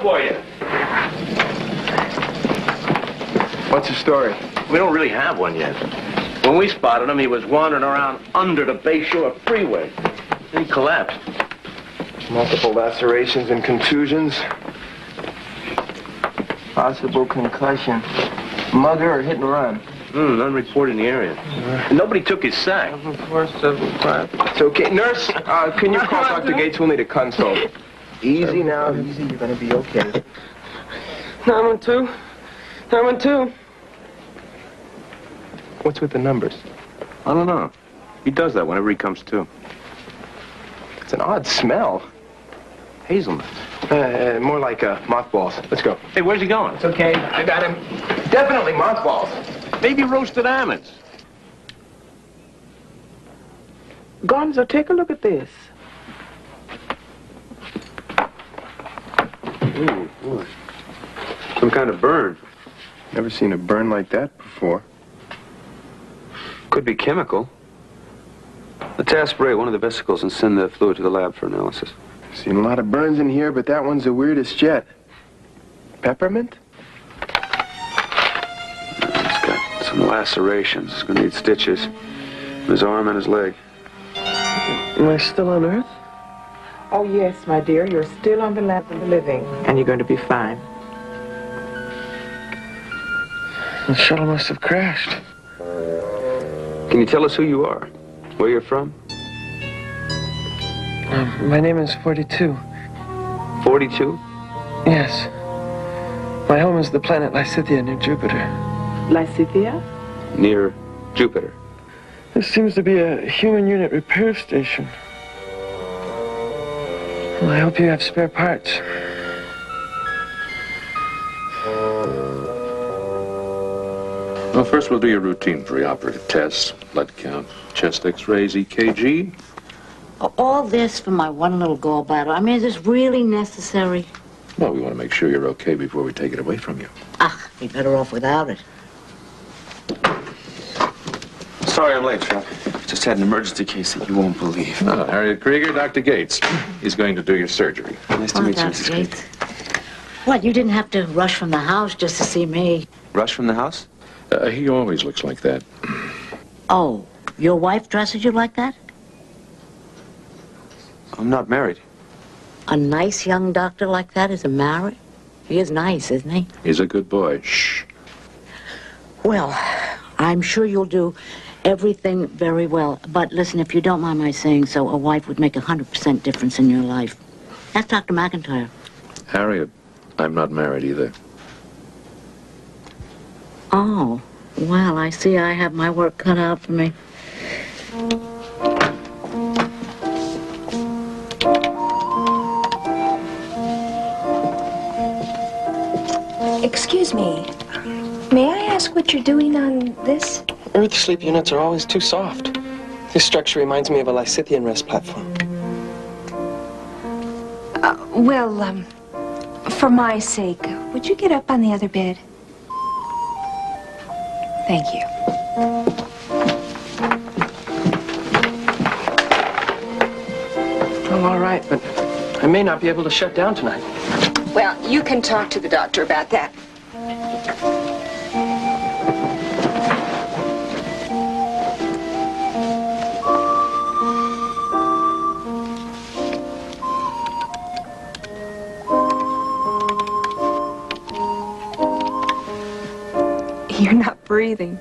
for you. What's the story? We don't really have one yet. When we spotted him, he was wandering around under the Bayshore Freeway. Then he collapsed. Multiple lacerations and contusions. Possible concussion. Mugger or hit and run? None reported in the area. And nobody took his sack. It's okay. Nurse, can you call Dr. Gates? We'll need a consult. Easy now, easy. You're going to be okay. 912. 912. What's with the numbers? I don't know. He does that whenever he comes to. It's an odd smell. Hazelnut. More like mothballs. Let's go. Hey, where's he going? It's okay. I got him. Definitely mothballs. Maybe roasted almonds. Gonzo, take a look at this. Ooh, boy. Some kind of burn. Never seen a burn like that before. Could be chemical. Let's aspirate one of the vesicles and send the fluid to the lab for analysis. Seen a lot of burns in here, but that one's the weirdest yet. Peppermint? He's got some lacerations. He's going to need stitches. His arm and his leg. Am I still on Earth? Oh, yes, my dear. You're still on the land of the living, and you're going to be fine. The shuttle must have crashed. Can you tell us who you are? Where you're from? My name is 42. 42? Yes. My home is the planet Lysithea near Jupiter. Lysithea? Near Jupiter. This seems to be a human unit repair station. Well, I hope you have spare parts. Well, first we'll do your routine preoperative tests. Blood count, chest x-rays, EKG. All this for my one little gallbladder. I mean, is this really necessary? Well, we want to make sure you're okay before we take it away from you. Be better off without it. Sorry I'm late, Phil. Just had an emergency case that you won't believe. Harriet Krieger, Dr. Gates. He's going to do your surgery. Nice to meet you, Mrs. Gates. Gates. What, you didn't have to rush from the house just to see me? Rush from the house? He always looks like that. Oh, your wife dresses you like that? I'm not married. A nice young doctor like that isn't married? He is nice, isn't he? He's a good boy. Shh. Well, I'm sure you'll do everything very well. But listen, if you don't mind my saying so, a wife would make 100% difference in your life. That's Dr. McIntyre. Harriet, I'm not married either. Oh, well, I see I have my work cut out for me. Excuse me. May I ask what you're doing on this? Earth sleep units are always too soft. This structure reminds me of a Lysithian rest platform. For my sake, would you get up on the other bed? Thank you. I'm all right, but I may not be able to shut down tonight. Well, you can talk to the doctor about that. You're not breathing.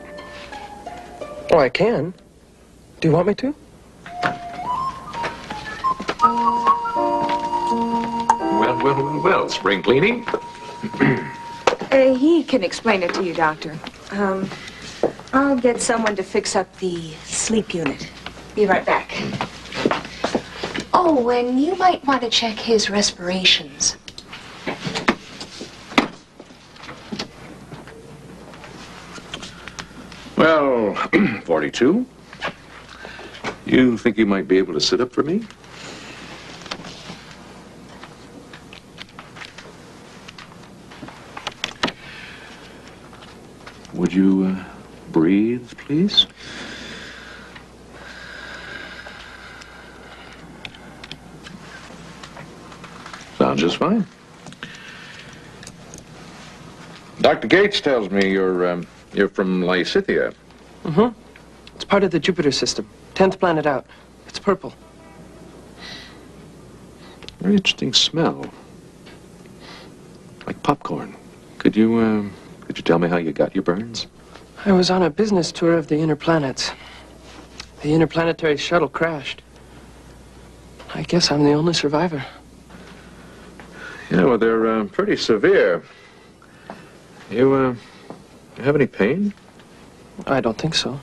Oh, I can. Do you want me to? Well, spring cleaning. He can explain it to you, Doctor. I'll get someone to fix up the sleep unit. Be right back. Oh, and you might want to check his respirations. Well, 42. You think you might be able to sit up for me? Would you breathe, please? Sounds just fine. Dr. Gates tells me you're from Lysithia. Mm-hmm. It's part of the Jupiter system. 10th planet out. It's purple. Very interesting smell. Like popcorn. Could you tell me how you got your burns? I was on a business tour of the inner planets. The interplanetary shuttle crashed. I guess I'm the only survivor. Yeah, well, they're pretty severe. You have any pain? I don't think so.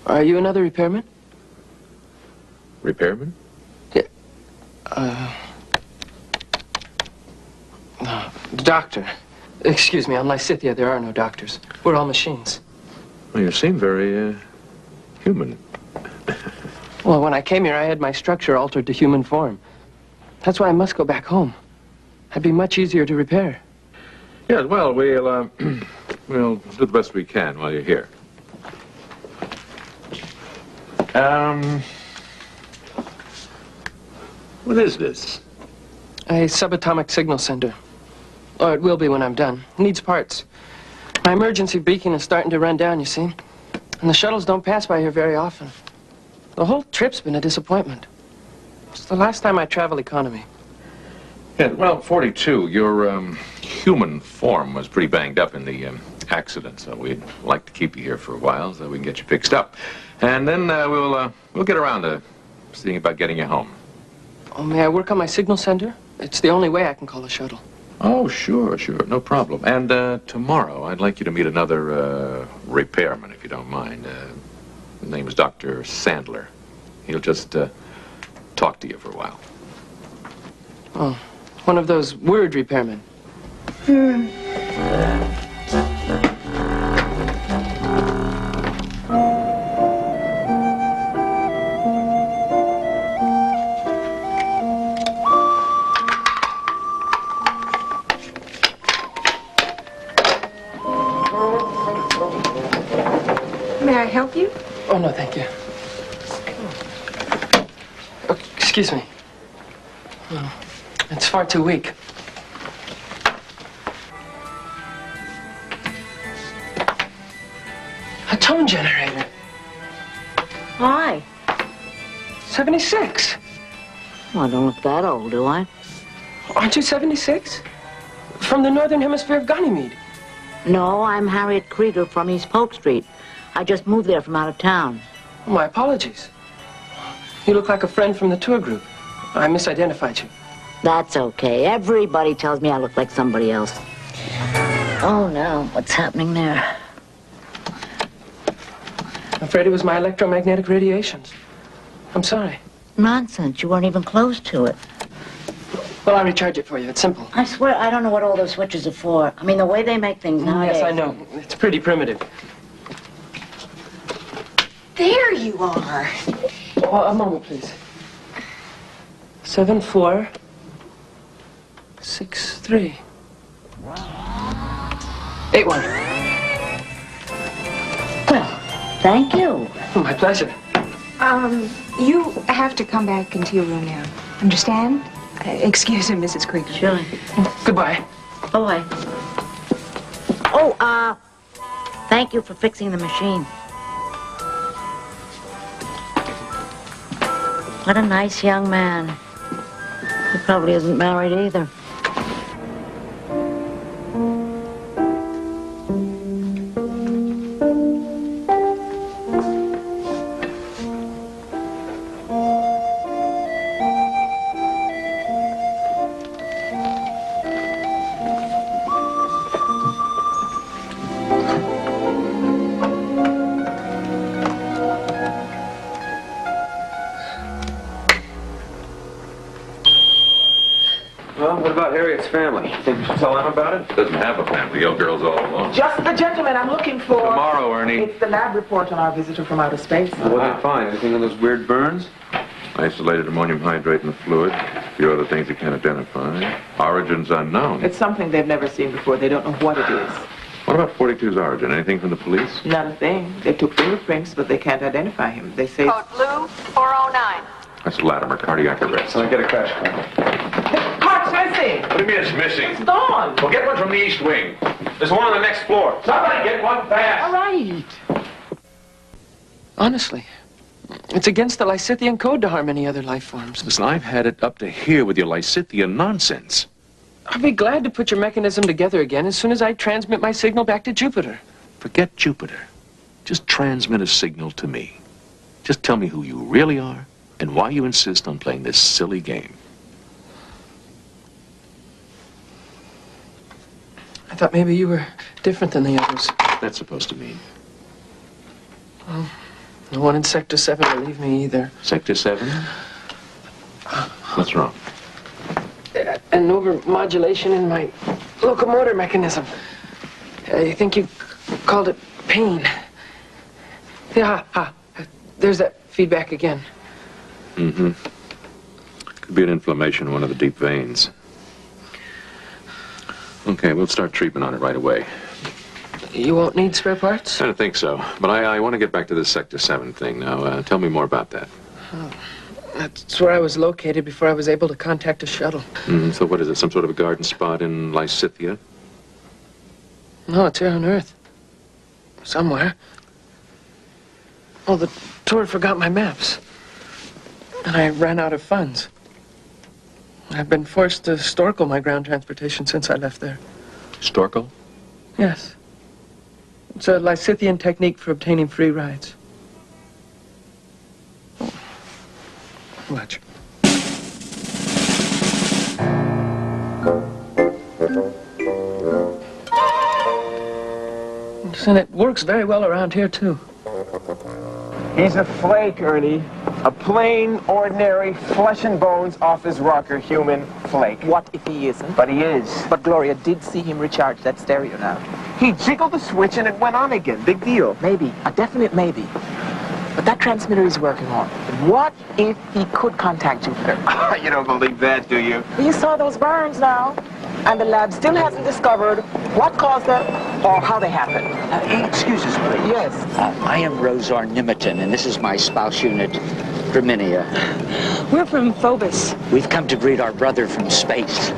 Are you another repairman? Repairman? Yeah. No, doctor. Excuse me, on Lysithia there are no doctors. We're all machines. Well, you seem very, human. Well, when I came here, I had my structure altered to human form. That's why I must go back home. I'd be much easier to repair. Yeah, well, we'll do the best we can while you're here. What is this? A subatomic signal sender. Or it will be when I'm done. Needs parts. My emergency beacon is starting to run down, you see. And the shuttles don't pass by here very often. The whole trip's been a disappointment. It's the last time I travel economy. Yeah, well, 42, your human form was pretty banged up in the accident, so we'd like to keep you here for a while so we can get you fixed up. And then we'll get around to seeing about getting you home. Oh, may I work on my signal sender? It's the only way I can call a shuttle. Oh, sure, no problem. And tomorrow, I'd like you to meet another repairman, if you don't mind. His name is Dr. Sandler. He'll just talk to you for a while. Oh, one of those word repairmen. May I help you? Oh, no, thank you. Oh, excuse me. Oh, it's far too weak. A tone generator. Hi. 76. Well, I don't look that old, do I? Aren't you 76? From the northern hemisphere of Ganymede. No, I'm Harriet Krieger from East Polk Street. I just moved there from out of town. Oh, my apologies. You look like a friend from the tour group. I misidentified you. That's okay. Everybody tells me I look like somebody else. Oh, no. What's happening there? I'm afraid it was my electromagnetic radiations. I'm sorry. Nonsense. You weren't even close to it. Well, I'll recharge it for you. It's simple. I swear, I don't know what all those switches are for. I mean, the way they make things nowadays. Yes, I know. It's pretty primitive. There you are. Oh, a moment, please. 7463. 81. Well, thank you. My pleasure. You have to come back into your room now. Understand? Excuse me, Mrs. Krieger. Sure. Goodbye. Bye. Oh, thank you for fixing the machine. What a nice young man. He probably isn't married either. Well, what about Harriet's family? Think we should tell them about it? Doesn't have a family. The old girl's all alone. Just the gentleman I'm looking for. Tomorrow, Ernie. It's the lab report on our visitor from outer space. What did they find? Anything on those weird burns? Isolated ammonium hydrate in the fluid. A few other things you can't identify. Origins unknown. It's something they've never seen before. They don't know what it is. What about 42's origin? Anything from the police? Not a thing. They took fingerprints, but they can't identify him. They say... Code blue 409. That's Latimer, cardiac arrest. So I get a crash call. Cart's missing! What do you mean it's missing? It's gone! Well, get one from the East Wing. There's one on the next floor. Somebody get one fast. All right. Honestly, it's against the Lysithian code to harm any other life forms. Listen, I've had it up to here with your Lysithian nonsense. I'll be glad to put your mechanism together again as soon as I transmit my signal back to Jupiter. Forget Jupiter. Just transmit a signal to me. Just tell me who you really are and why you insist on playing this silly game. I thought maybe you were different than the others. What's that supposed to mean? Well, no one in Sector 7 believed me either. Sector 7? What's wrong? An overmodulation in my locomotor mechanism. I think you called it pain. Yeah, there's that feedback again. Mm-hmm. Could be an inflammation in one of the deep veins. Okay, we'll start treatment on it right away. You won't need spare parts? I don't think so, but I want to get back to this Sector 7 thing now. Tell me more about that. That's where I was located before I was able to contact a shuttle. So what is it, some sort of a garden spot in Lysithia? No, it's here on Earth. Somewhere. Oh, the tour forgot my maps. And I ran out of funds. I've been forced to storkle my ground transportation since I left there. Storkle? Yes. It's a Lysithian technique for obtaining free rides. Watch. And it works very well around here, too. He's a flake, Ernie. A plain, ordinary, flesh and bones, off his rocker, human flake. What if he isn't? But he is. But Gloria did see him recharge that stereo now. He jiggled the switch and it went on again. Big deal. Maybe. A definite maybe. But that transmitter he's working on, what if he could contact Jupiter? You don't believe that, do you? You saw those burns now. And the lab still hasn't discovered what caused them or how they happened. Excuse us, please. Yes. I am Rosar Nimeton, and this is my spouse unit, Graminia. We're from Phobos. We've come to greet our brother from space.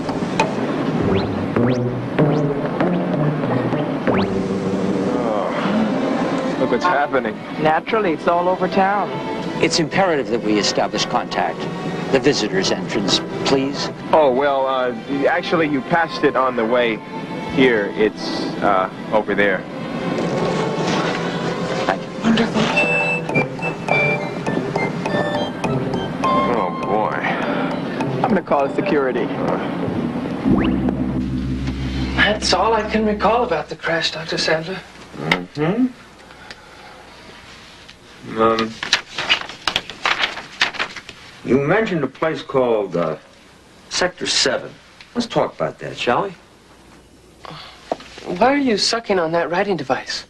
Look what's happening. Naturally, it's all over town. It's imperative that we establish contact. The visitor's entrance, please. Oh, well, actually, you passed it on the way here. It's, over there. Thank you. Wonderful. Oh, boy. I'm going to call security. That's all I can recall about the crash, Dr. Sandler. Mm-hmm. You mentioned a place called, Sector 7. Let's talk about that, shall we? Why are you sucking on that writing device?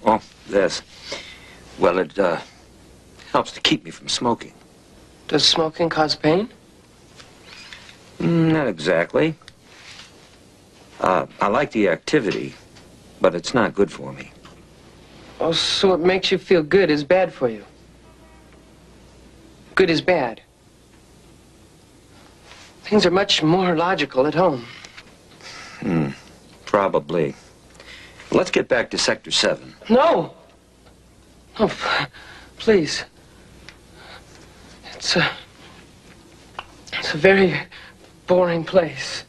Oh, this. Well, it, helps to keep me from smoking. Does smoking cause pain? Not exactly. I like the activity, but it's not good for me. Oh, so what makes you feel good is bad for you. Good is bad. Things are much more logical at home. Probably. Let's get back to Sector 7. No! Oh, please. It's a very boring place.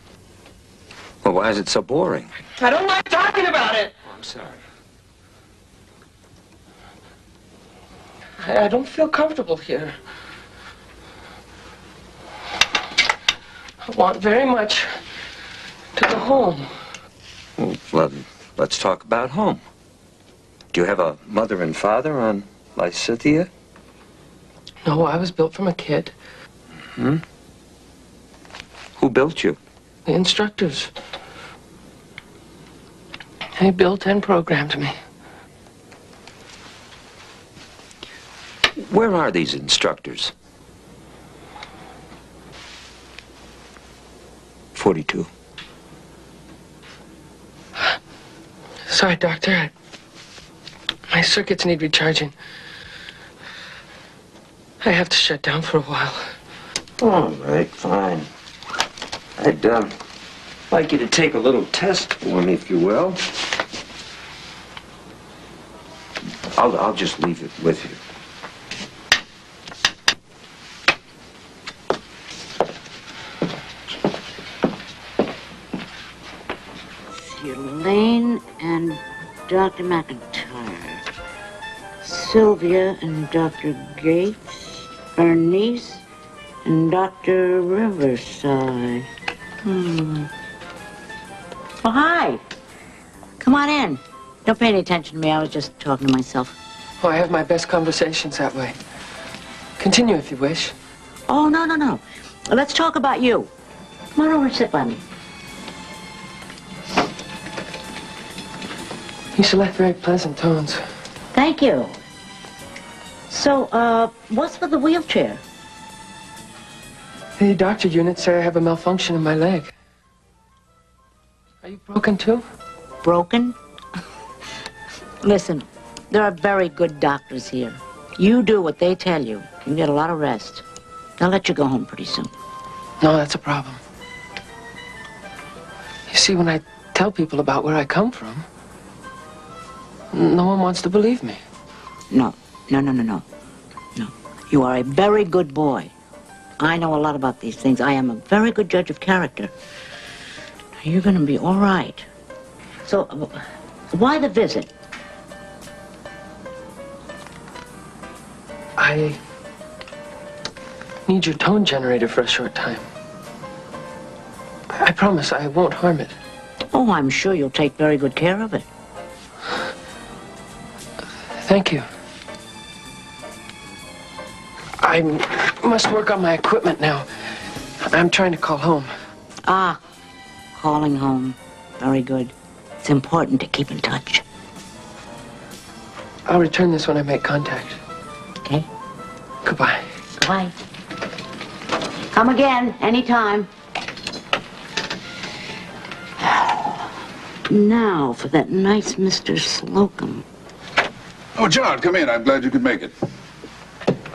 Well, why is it so boring? I don't like talking about it! I'm sorry. I don't feel comfortable here. I want very much to go home. Well, let's talk about home. Do you have a mother and father on Lysithia? No, I was built from a kid. Hmm? Who built you? The instructors. They built and programmed me. Where are these instructors? 42. Sorry, Doctor. My circuits need recharging. I have to shut down for a while. All right, fine. I'd I'd like you to take a little test for me, if you will. I'll just leave it with you. Elaine and Dr. McIntyre. Sylvia and Dr. Gates. Bernice and Dr. Riverside. Well, hi. Come on in. Don't pay any attention to me. I was just talking to myself. Oh, I have my best conversations that way. Continue if you wish. Oh, no. Let's talk about you. Come on over and sit by me. You select very pleasant tones. Thank you. So, what's with the wheelchair? The doctor units say I have a malfunction in my leg. Are you broken too? Broken? Listen, there are very good doctors here. You do what they tell you. You can get a lot of rest. They'll let you go home pretty soon. No, that's a problem. You see, when I tell people about where I come from, no one wants to believe me. No. You are a very good boy. I know a lot about these things. I am a very good judge of character. You're going to be all right. So, why the visit? I need your tone generator for a short time. I promise I won't harm it. Oh, I'm sure you'll take very good care of it. Thank you. I must work on my equipment now. I'm trying to call home. Ah, calling home. Very good. It's important to keep in touch. I'll return this when I make contact. Okay? Goodbye. Goodbye. Come again, anytime. Now for that nice Mr. Slocum. Oh, John, come in. I'm glad you could make it.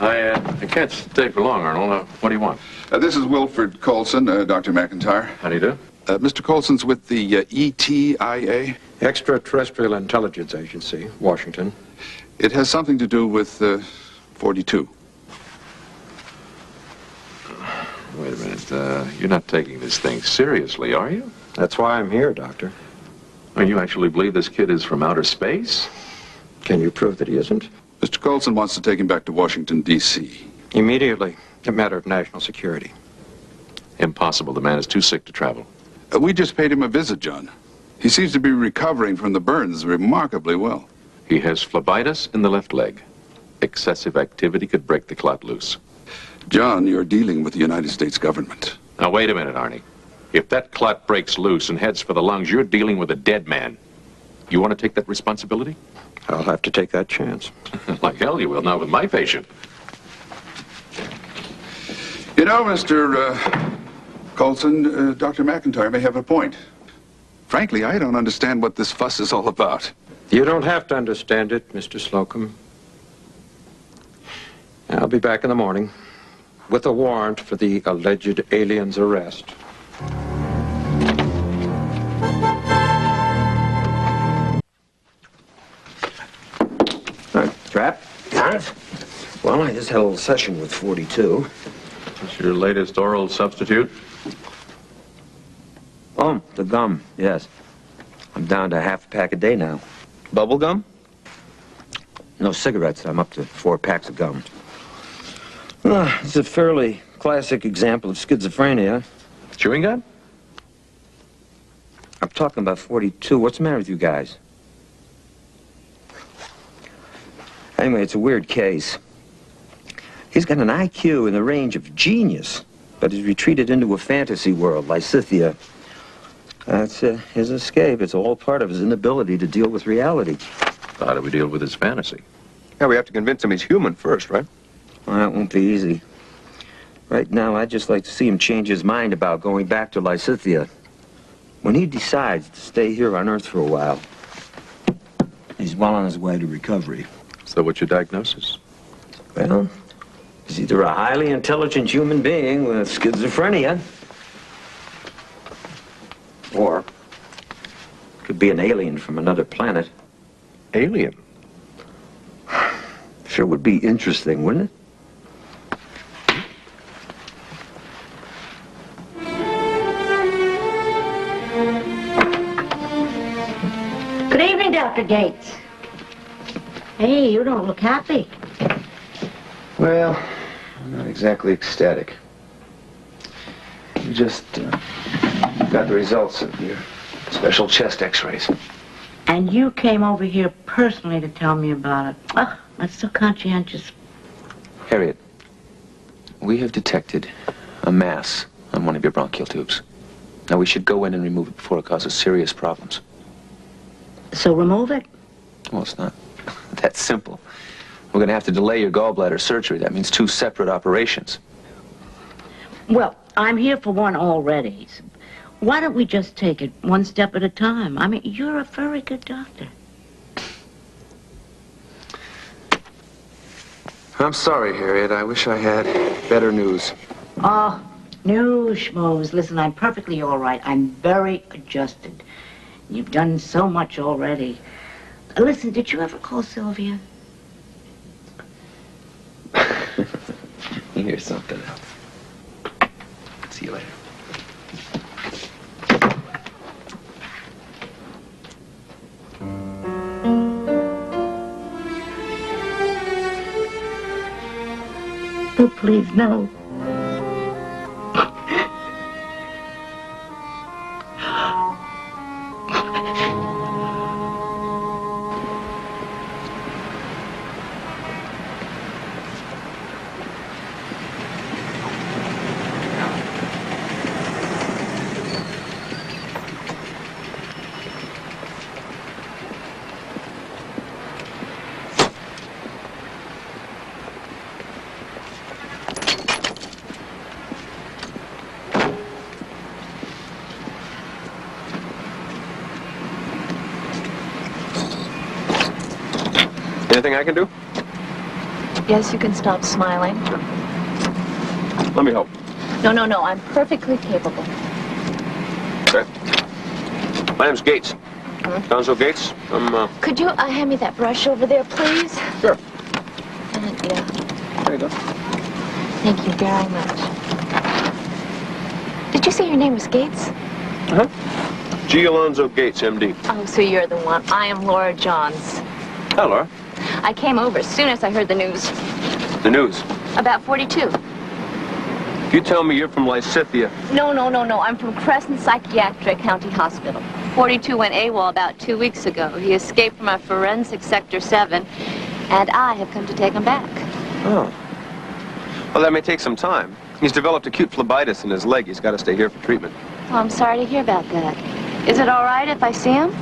I can't stay for long, Arnold. What do you want? This is Wilfred Colson, Dr. McIntyre. How do you do? Mr. Colson's with the ETIA. Extraterrestrial Intelligence Agency, Washington. It has something to do with 42. Wait a minute. You're not taking this thing seriously, are you? That's why I'm here, Doctor. Oh, you actually believe this kid is from outer space? Can you prove that he isn't? Mr. Colson wants to take him back to Washington, D.C. Immediately. A matter of national security. Impossible. The man is too sick to travel. We just paid him a visit, John. He seems to be recovering from the burns remarkably well. He has phlebitis in the left leg. Excessive activity could break the clot loose. John, you're dealing with the United States government. Now, wait a minute, Arnie. If that clot breaks loose and heads for the lungs, you're dealing with a dead man. You want to take that responsibility? I'll have to take that chance. Like hell you will, not with my patient. You know, Mr. Colson, Dr. McIntyre may have a point. Frankly, I don't understand what this fuss is all about. You don't have to understand it, Mr. Slocum. I'll be back in the morning with a warrant for the alleged alien's arrest. Trap? Yes? Well, I just had a little session with 42. What's your latest oral substitute? Oh, the gum, yes. I'm down to half a pack a day now. Bubble gum? No cigarettes. I'm up to 4 packs of gum. It's a fairly classic example of schizophrenia. Chewing gum? I'm talking about 42. What's the matter with you guys? Anyway, it's a weird case. He's got an IQ in the range of genius, but he's retreated into a fantasy world, Lysithia. That's his escape. It's all part of his inability to deal with reality. How do we deal with his fantasy? Yeah, we have to convince him he's human first, right? Well, that won't be easy. Right now, I'd just like to see him change his mind about going back to Lysithia. When he decides to stay here on Earth for a while, he's well on his way to recovery. So what's your diagnosis? Well, he's either a highly intelligent human being with schizophrenia, would be an alien from another planet. Alien? Sure would be interesting, wouldn't it? Good evening, Dr. Gates. Hey, you don't look happy. Well, I'm not exactly ecstatic. You just got the results of your special chest x-rays. And you came over here personally to tell me about it. Oh, that's so conscientious. Harriet, we have detected a mass on one of your bronchial tubes. Now, we should go in and remove it before it causes serious problems. So remove it? Well, it's not that simple. We're going to have to delay your gallbladder surgery. That means 2 separate operations. Well, I'm here for one already. Why don't we just take it one step at a time? I mean, you're a very good doctor. I'm sorry, Harriet. I wish I had better news. Oh, no schmoes. Listen, I'm perfectly all right. I'm very adjusted. You've done so much already. Listen, did you ever call Sylvia? Here's something else. See you later. Oh, please, no. Anything I can do? Yes, you can stop smiling. Let me help. No, I'm perfectly capable. Okay. My name's Gates. Gonzo Gates. I'm, Could you hand me that brush over there, please? Sure. Yeah. There you go. Thank you very much. Did you say your name was Gates? Uh-huh. G. Alonzo Gates, M.D. Oh, so you're the one. I am Laura Johns. Hi, Laura. I came over as soon as I heard the news. The news. About 42. If you tell me you're from Lysithia... No. I'm from Crescent Psychiatric County Hospital. 42 went AWOL about 2 weeks ago. He escaped from our forensic Sector 7, and I have come to take him back. Oh. Well, that may take some time. He's developed acute phlebitis in his leg. He's got to stay here for treatment. Oh, I'm sorry to hear about that. Is it all right if I see him?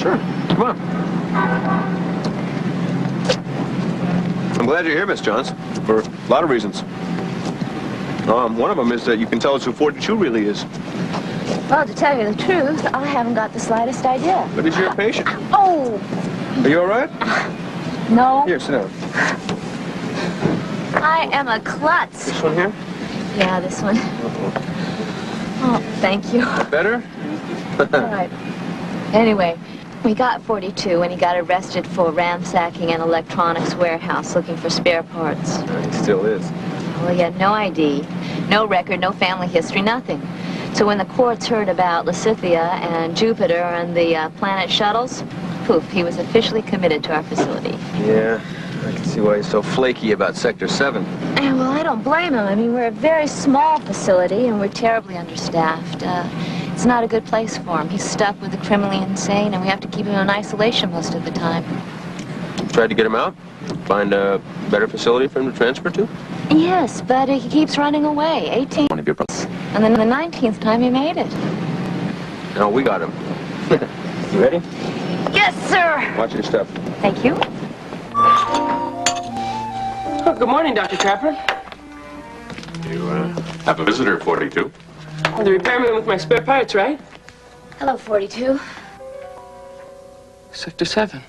Sure. Come on. I'm glad you're here, Miss Johns, for a lot of reasons. One of them is that you can tell us who 42 really is. Well, to tell you the truth, I haven't got the slightest idea. But he's your patient. Oh! Are you all right? No. Here, sit down. I am a klutz. This one here? Yeah, this one. Oh, thank you. Better? All right. Anyway, we got 42 when he got arrested for ransacking an electronics warehouse looking for spare parts. He still is. Well, he had no ID, no record, no family history, nothing. So when the courts heard about Lysithia and Jupiter and the planet shuttles, poof, he was officially committed to our facility. Yeah, I can see why he's so flaky about Sector 7. Well, I don't blame him. I mean, we're a very small facility and we're terribly understaffed. It's not a good place for him. He's stuck with the criminally insane and we have to keep him in isolation most of the time. Tried to get him out? Find a better facility for him to transfer to? Yes, but he keeps running away. 18. One of your brothers. And then the 19th time he made it. No, we got him. You ready? Yes, sir. Watch your step. Thank you. Oh, good morning, Dr. Trapper. You have a visitor, 42. The repairman with my spare parts, right? Hello, 42. Sector 7.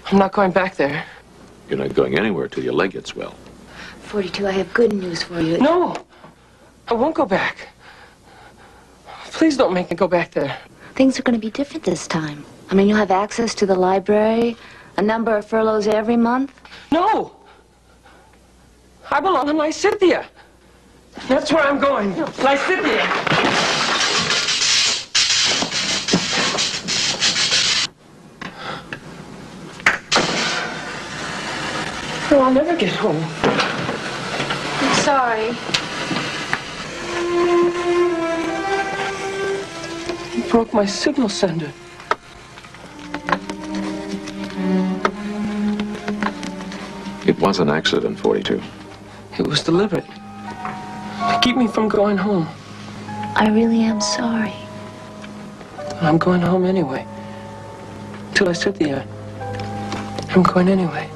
I'm not going back there. You're not going anywhere till your leg gets well. 42, I have good news for you. No! I won't go back. Please don't make me go back there. Things are going to be different this time. I mean, you'll have access to the library, a number of furloughs every month. No! I belong in Lysithia. That's where I'm going. Lysithia. Oh, I'll never get home. I'm sorry. He broke my signal sender. It was an accident, 42. It was deliberate. To keep me from going home. I really am sorry. I'm going home anyway. Till Lysithia. I'm going anyway.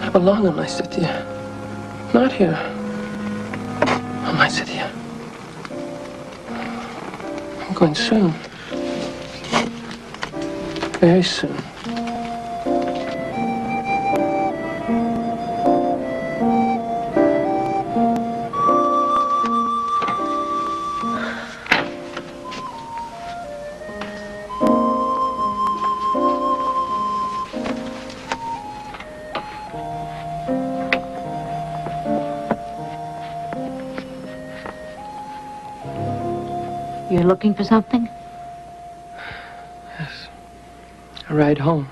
I belong in Lysithia. Not here. On Lysithia. I'm going soon. Very soon. You're looking for something? Yes. A ride home.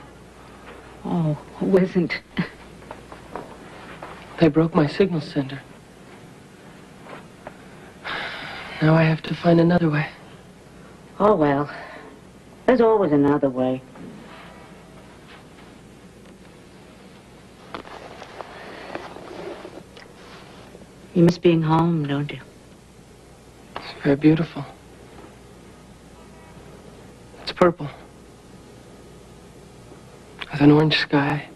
Oh, who isn't? They broke my signal sender. Now I have to find another way. Oh, well. There's always another way. You miss being home, don't you? It's very beautiful. It's purple. With an orange sky.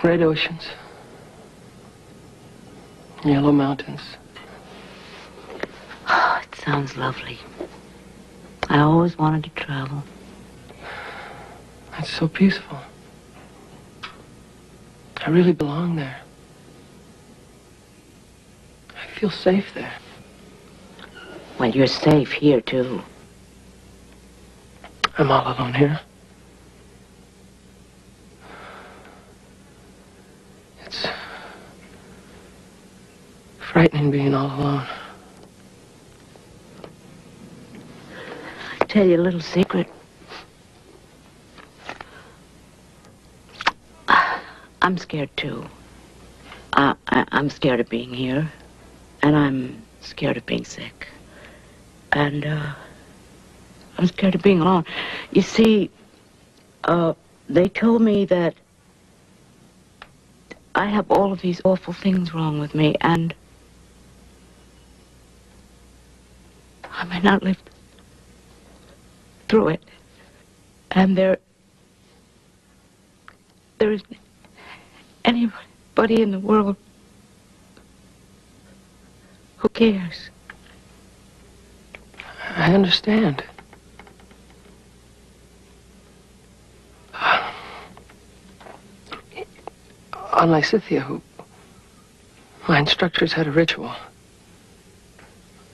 Red oceans. Yellow mountains. Oh, it sounds lovely. I always wanted to travel. It's so peaceful. I really belong there. I feel safe there. Well, you're safe here, too. I'm all alone here. It's frightening being all alone. I'll tell you a little secret. I'm scared, too. I'm scared of being here. And I'm scared of being sick. And, I'm scared of being alone. You see, they told me that I have all of these awful things wrong with me, and I may not live through it. And there isn't anybody in the world who cares. I understand. On Lysithia, my instructors had a ritual.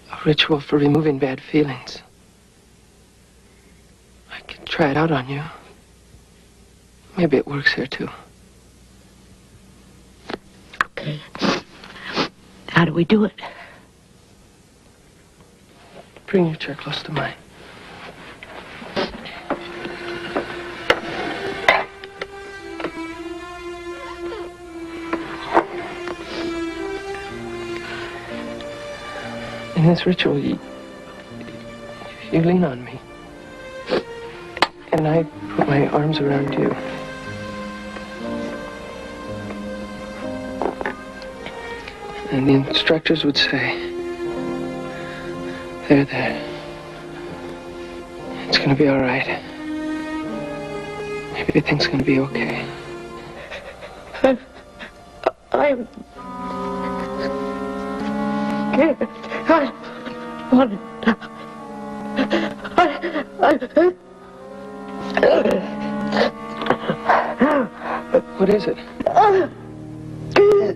A ritual for removing bad feelings. I could try it out on you. Maybe it works here, too. Okay. How do we do it? Bring your chair close to mine. In this ritual, you lean on me. And I put my arms around you. And the instructors would say, there. It's gonna be all right. Everything's gonna be okay. I'm scared. I want to die. What is it?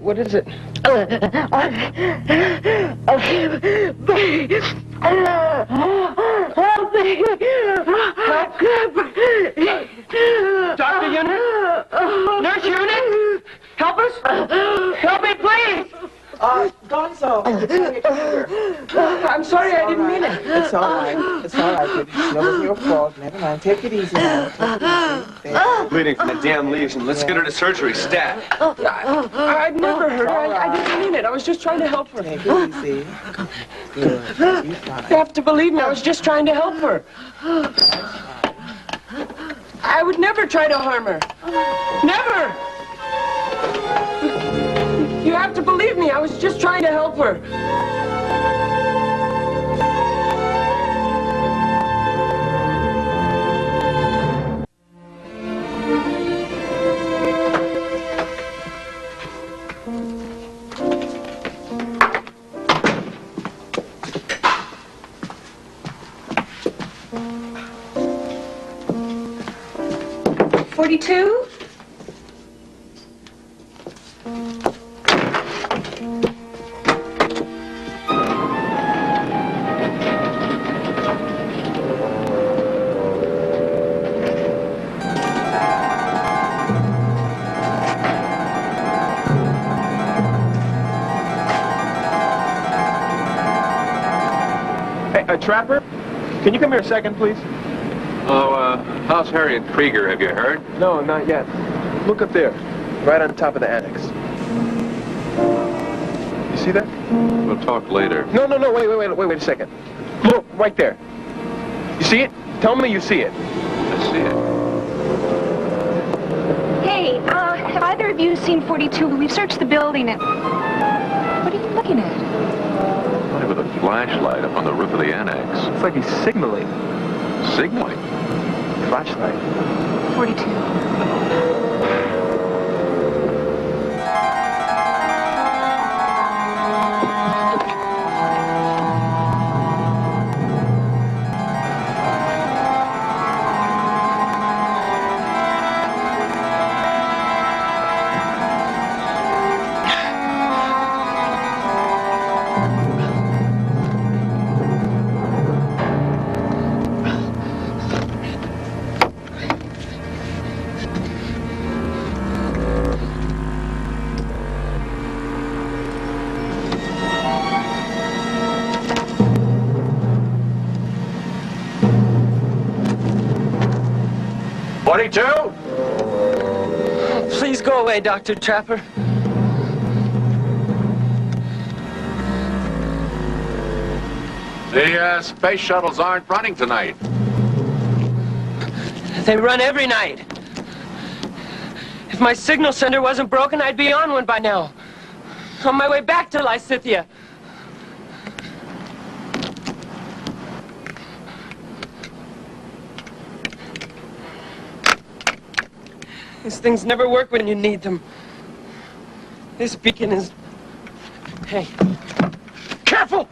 What is it? I can't breathe. Help me! Dr. Unit? Nurse Unit? Help us? Help me, please! Gonzo. I'm sorry, I didn't mean it. It's all right. It's all right, baby. It wasn't your fault. Never mind. Take it easy now. Take it easy. There. Bleeding from the damn lesion. Let's get her to surgery, stat. I'd never hurt her. I didn't mean it. I was just trying to help her. Take it easy. Good. You fine. You have to believe me. I was just trying to help her. I would never try to harm her. Never! You have to believe me. I was just trying to help her. $42? Hey, Trapper, can you come here a second, please? Oh, how's Harriet Krieger, have you heard? No, not yet. Look up there, right on top of the annex. You see that? We'll talk later. No, wait a second. Look, right there. You see it? Tell me you see it. I see it. Hey, have either of you seen 42? We've searched the building and... What are you looking at? Somebody with a flashlight up on the roof of the annex. It's like he's signaling. Signaling? Flashlight. 42. Please go away, Dr. Trapper. The space shuttles aren't running tonight. They run every night. If my signal sender wasn't broken, I'd be on one by now. On my way back to Lysithia. These things never work when you need them. This beacon is... Hey. Careful!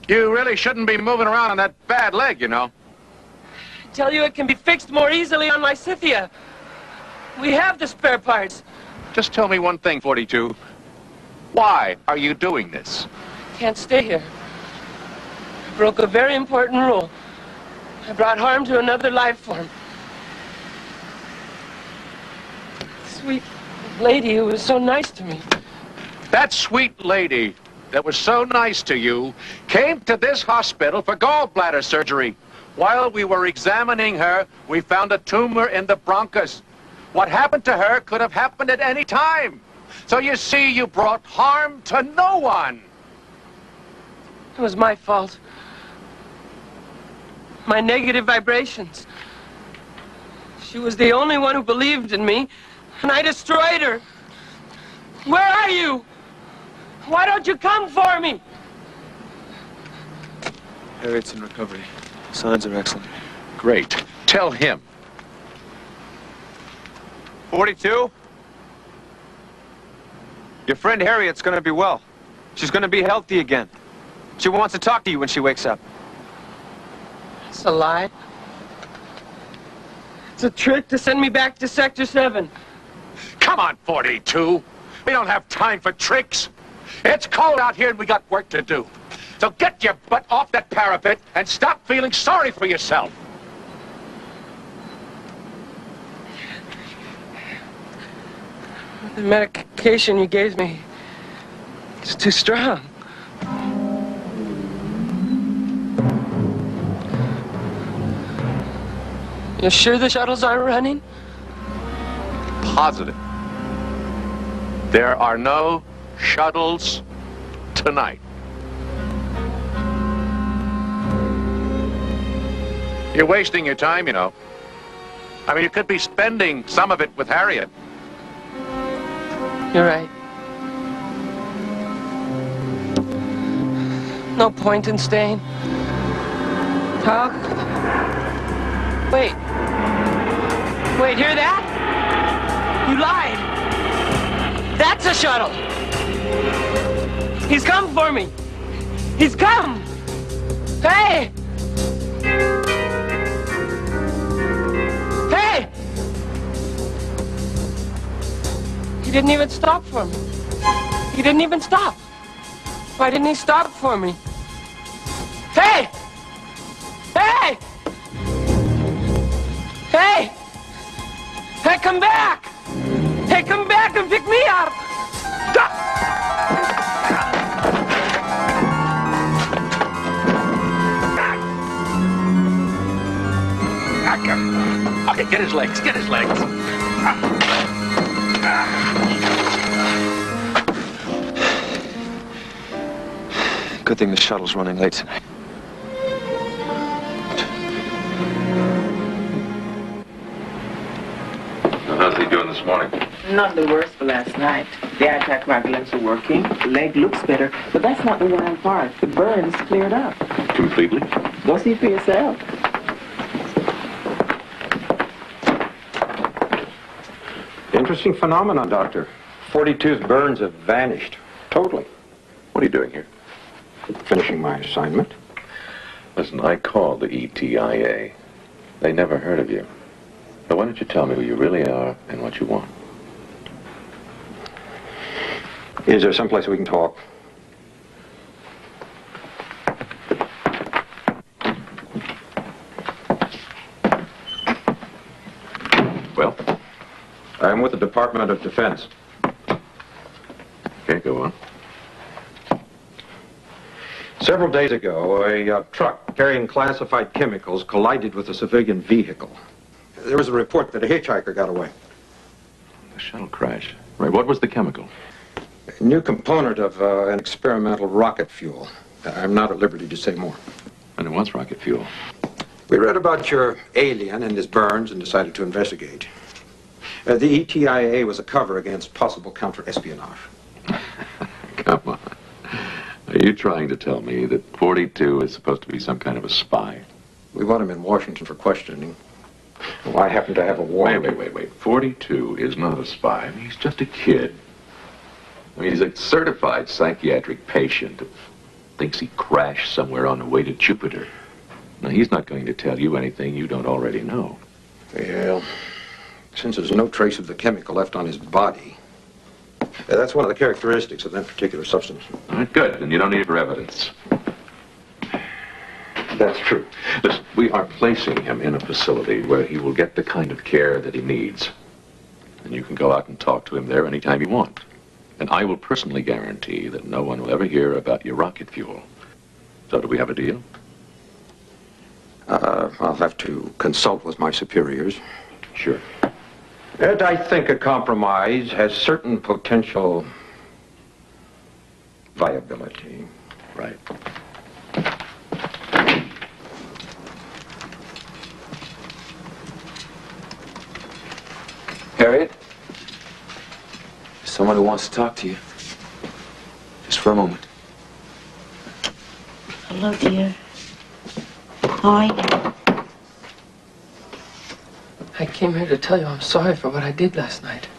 You really shouldn't be moving around on that bad leg, you know. I tell you, it can be fixed more easily on Lysithia. We have the spare parts. Just tell me one thing, 42. Why are you doing this? I can't stay here. I broke a very important rule. I brought harm to another life form. Sweet lady who was so nice to me. That sweet lady that was so nice to you came to this hospital for gallbladder surgery. While we were examining her, we found a tumor in the bronchus. What happened to her could have happened at any time. So you see, you brought harm to no one. It was my fault. My negative vibrations. She was the only one who believed in me, and I destroyed her. Where are you? Why don't you come for me? Harriet's in recovery. Signs are excellent. Great. Tell him. 42? Your friend Harriet's gonna be well. She's gonna be healthy again. She wants to talk to you when she wakes up. It's a lie. It's a trick to send me back to Sector 7. Come on, 42. We don't have time for tricks. It's cold out here and we got work to do. So get your butt off that parapet and stop feeling sorry for yourself. The medication you gave me is too strong. You sure the shuttles aren't running? Positive. There are no shuttles tonight. You're wasting your time, you know. I mean, you could be spending some of it with Harriet. You're right. No point in staying. Huh? Wait. Wait, hear that? You lied. That's a shuttle. He's come for me. He's come. Hey! Hey! He didn't even stop for me. He didn't even stop. Why didn't he stop for me? Hey! Hey! Hey! Hey, come back! Hey, come back and pick me up! Okay, get his legs, get his legs. Good thing the shuttle's running late tonight. How's he doing this morning? Not the worst for last night. The anticoagulants are working. The leg looks better, but that's not the wild part. The burns cleared up. Completely? Go see for yourself. Interesting phenomenon, Doctor. 42's burns have vanished. Totally. What are you doing here? Finishing my assignment. Listen, I called the ETIA. They never heard of you. So why don't you tell me who you really are and what you want? Is there someplace we can talk? Well? I'm with the Department of Defense. Okay, go on. Several days ago, a truck carrying classified chemicals collided with a civilian vehicle. There was a report that a hitchhiker got away. The shuttle crash. Right, what was the chemical? A new component of an experimental rocket fuel. I'm not at liberty to say more. And it was rocket fuel. We read about your alien and his burns and decided to investigate. The ETIA was a cover against possible counter-espionage. Come on. Are you trying to tell me that 42 is supposed to be some kind of a spy? We want him in Washington for questioning. Well, I happen to have a warrant. Wait. 42 is not a spy. I mean, he's just a kid. I mean, he's a certified psychiatric patient who thinks he crashed somewhere on the way to Jupiter. Now, he's not going to tell you anything you don't already know. Well, since there's no trace of the chemical left on his body, that's one of the characteristics of that particular substance. All right, good. Then you don't need it for evidence. That's true. Listen, we are placing him in a facility where he will get the kind of care that he needs. And you can go out and talk to him there anytime you want. And I will personally guarantee that no one will ever hear about your rocket fuel. So do we have a deal? I'll have to consult with my superiors. Sure. And I think a compromise has certain potential viability. Right. Harriet? There's someone who wants to talk to you. Just for a moment. Hello, dear. How are you? I came here to tell you I'm sorry for what I did last night.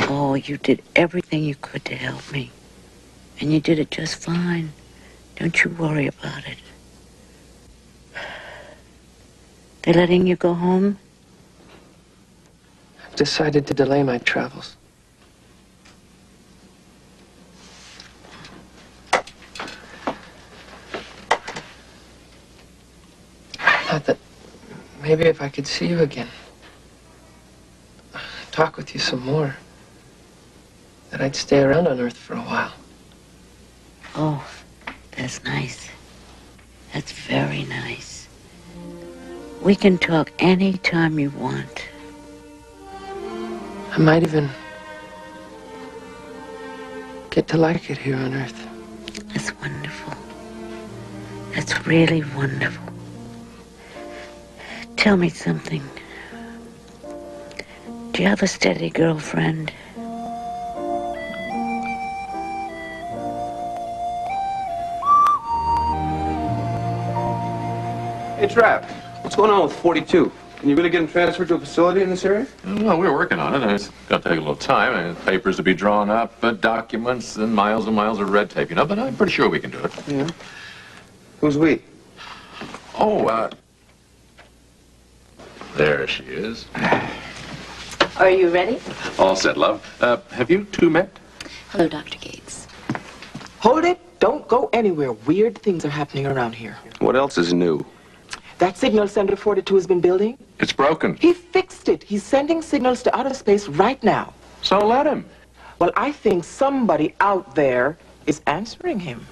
Oh, you did everything you could to help me. And you did it just fine. Don't you worry about it. They letting you go home? I've decided to delay my travels. thought that maybe if I could see you again, talk with you some more, that I'd stay around on Earth for a while. Oh, that's nice. That's very nice. We can talk any time you want. I might even get to like it here on Earth. That's wonderful. That's really wonderful. Tell me something. Do you have a steady girlfriend? Hey, Trapp, what's going on with 42? Can you really get him transferred to a facility in this area? Well, we're working on it. It's going to take a little time. And papers to be drawn up, documents, and miles of red tape, you know. But I'm pretty sure we can do it. Yeah. Who's we? Oh, there she is. Are you ready? All set, love. Have you two met? Hello, Dr. Gates. Hold it. Don't go anywhere. Weird things are happening around here. What else is new? That signal Center 42 has been building? It's broken. He fixed it. He's sending signals to outer space right now. So let him. Well, I think somebody out there is answering him.